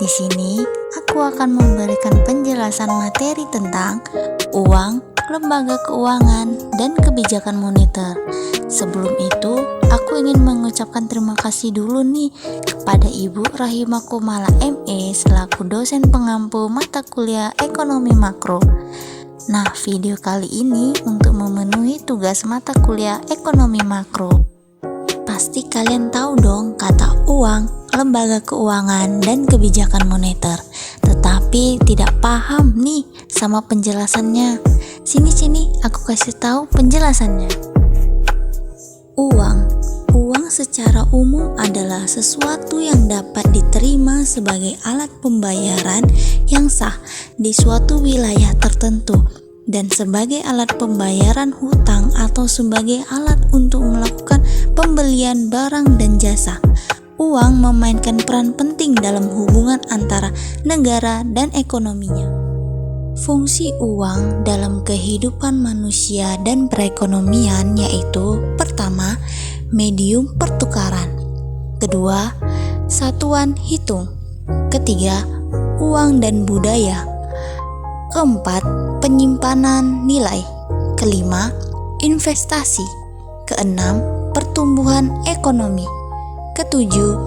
sini aku akan memberikan penjelasan materi tentang uang, lembaga keuangan, dan kebijakan moneter. Sebelum itu, aku ingin mengucapkan terima kasih dulu nih kepada Ibu Rahimakumala ME selaku dosen pengampu mata kuliah Ekonomi Makro. Nah, video kali ini untuk memenuhi tugas mata kuliah Ekonomi Makro. Pasti kalian tahu dong kata uang, lembaga keuangan, dan kebijakan moneter. Tetapi tidak paham nih sama penjelasannya. Sini aku kasih tahu penjelasannya. Uang secara umum adalah sesuatu yang dapat diterima sebagai alat pembayaran yang sah di suatu wilayah tertentu dan sebagai alat pembayaran hutang atau sebagai alat untuk melakukan pembelian barang dan jasa. Uang memainkan peran penting dalam hubungan antara negara dan ekonominya. Fungsi uang dalam kehidupan manusia dan perekonomian yaitu: pertama, medium pertukaran; kedua, satuan hitung; ketiga, uang dan budaya; keempat, penyimpanan nilai; kelima, investasi; keenam, pertumbuhan ekonomi; ketujuh,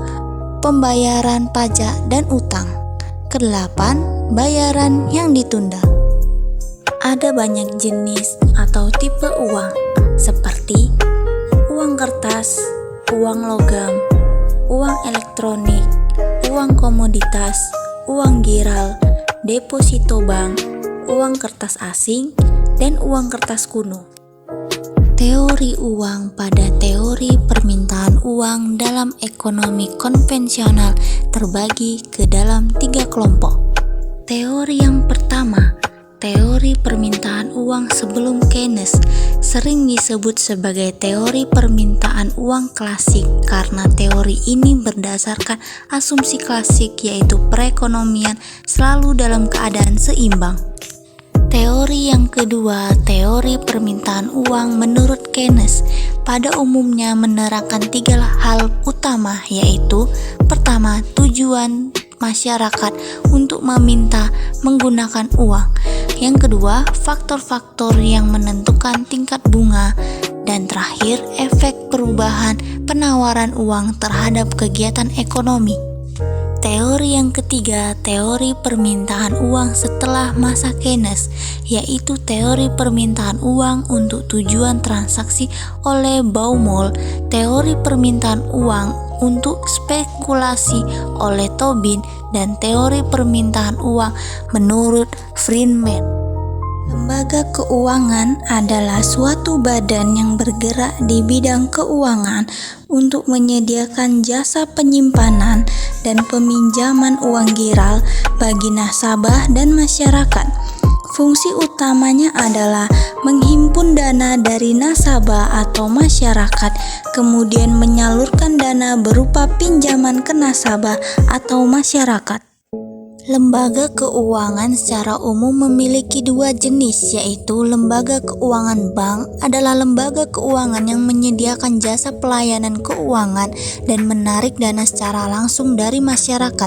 pembayaran pajak dan utang; kedelapan, bayaran yang ditunda. Ada banyak jenis atau tipe uang seperti uang kertas, uang logam, uang elektronik, uang komoditas, uang giral, deposito bank, uang kertas asing, dan uang kertas kuno. Teori uang pada teori permintaan uang dalam ekonomi konvensional terbagi ke dalam 3 kelompok. Teori yang pertama, teori permintaan uang sebelum Keynes, sering disebut sebagai teori permintaan uang klasik karena teori ini berdasarkan asumsi klasik yaitu perekonomian selalu dalam keadaan seimbang. Teori yang kedua, teori permintaan uang menurut Keynes, pada umumnya menerangkan 3 hal utama yaitu: pertama, tujuan masyarakat untuk meminta menggunakan uang; yang kedua, faktor-faktor yang menentukan tingkat bunga; dan terakhir, efek perubahan penawaran uang terhadap kegiatan ekonomi. Teori yang ketiga, teori permintaan uang setelah masa Keynes, yaitu teori permintaan uang untuk tujuan transaksi oleh Baumol, teori permintaan uang untuk spekulasi oleh Tobin, dan teori permintaan uang menurut Friedman. Lembaga keuangan adalah suatu badan yang bergerak di bidang keuangan untuk menyediakan jasa penyimpanan dan peminjaman uang giral bagi nasabah dan masyarakat. Fungsi utamanya adalah menghimpun dana dari nasabah atau masyarakat, kemudian menyalurkan dana berupa pinjaman ke nasabah atau masyarakat. Lembaga keuangan secara umum memiliki 2 jenis, yaitu lembaga keuangan bank adalah lembaga keuangan yang menyediakan jasa pelayanan keuangan dan menarik dana secara langsung dari masyarakat.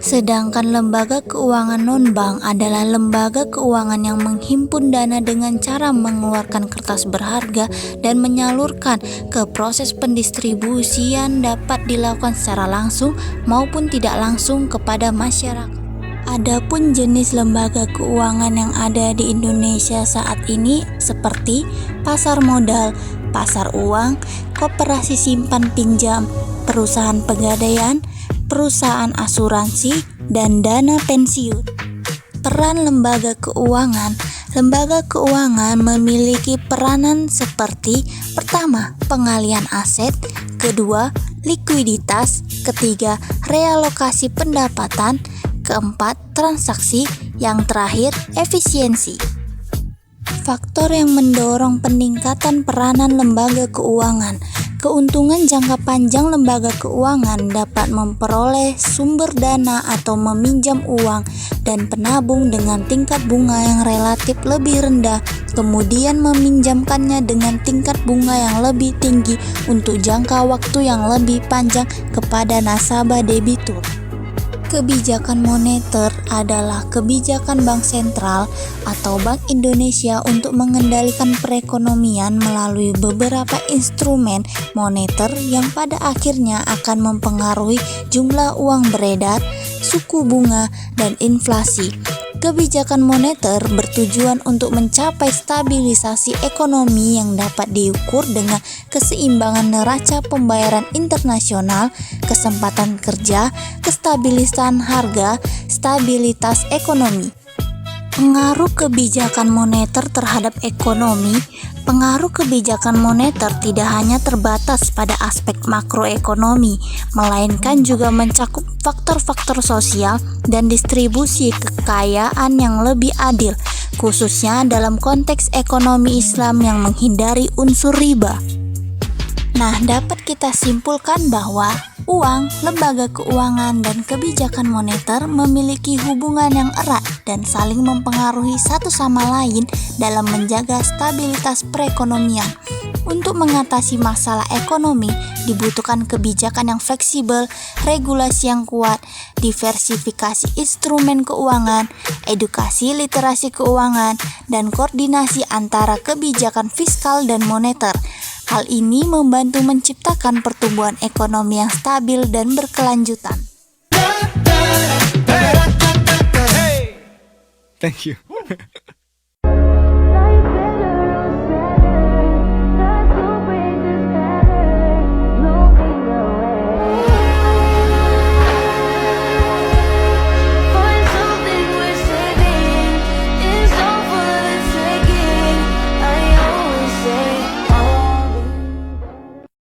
Sedangkan lembaga keuangan non-bank adalah lembaga keuangan yang menghimpun dana dengan cara mengeluarkan kertas berharga dan menyalurkan ke proses pendistribusian dapat dilakukan secara langsung maupun tidak langsung kepada masyarakat. Adapun jenis lembaga keuangan yang ada di Indonesia saat ini seperti pasar modal, pasar uang, koperasi simpan pinjam, perusahaan pegadaian, perusahaan asuransi, dan dana pensiun. Peran lembaga keuangan. Lembaga keuangan memiliki peranan seperti: pertama, pengalian aset; kedua, likuiditas; ketiga, realokasi pendapatan; keempat, transaksi; yang terakhir, efisiensi. Faktor yang mendorong peningkatan peranan lembaga keuangan. Keuntungan jangka panjang lembaga keuangan dapat memperoleh sumber dana atau meminjam uang dan penabung dengan tingkat bunga yang relatif lebih rendah, kemudian meminjamkannya dengan tingkat bunga yang lebih tinggi untuk jangka waktu yang lebih panjang kepada nasabah debitur. Kebijakan moneter adalah kebijakan bank sentral atau Bank Indonesia untuk mengendalikan perekonomian melalui beberapa instrumen moneter yang pada akhirnya akan mempengaruhi jumlah uang beredar, suku bunga, dan inflasi. Kebijakan moneter bertujuan untuk mencapai stabilisasi ekonomi yang dapat diukur dengan keseimbangan neraca pembayaran internasional, kesempatan kerja, kestabilisan harga, stabilitas ekonomi. Pengaruh kebijakan moneter terhadap ekonomi. Pengaruh kebijakan moneter tidak hanya terbatas pada aspek makroekonomi, melainkan juga mencakup faktor-faktor sosial dan distribusi kekayaan yang lebih adil, khususnya dalam konteks ekonomi Islam yang menghindari unsur riba. Nah, dapat kita simpulkan bahwa uang, lembaga keuangan, dan kebijakan moneter memiliki hubungan yang erat dan saling mempengaruhi satu sama lain dalam menjaga stabilitas perekonomian. Untuk mengatasi masalah ekonomi, dibutuhkan kebijakan yang fleksibel, regulasi yang kuat, diversifikasi instrumen keuangan, edukasi literasi keuangan, dan koordinasi antara kebijakan fiskal dan moneter. Hal ini membantu menciptakan pertumbuhan ekonomi yang stabil dan berkelanjutan. Thank you.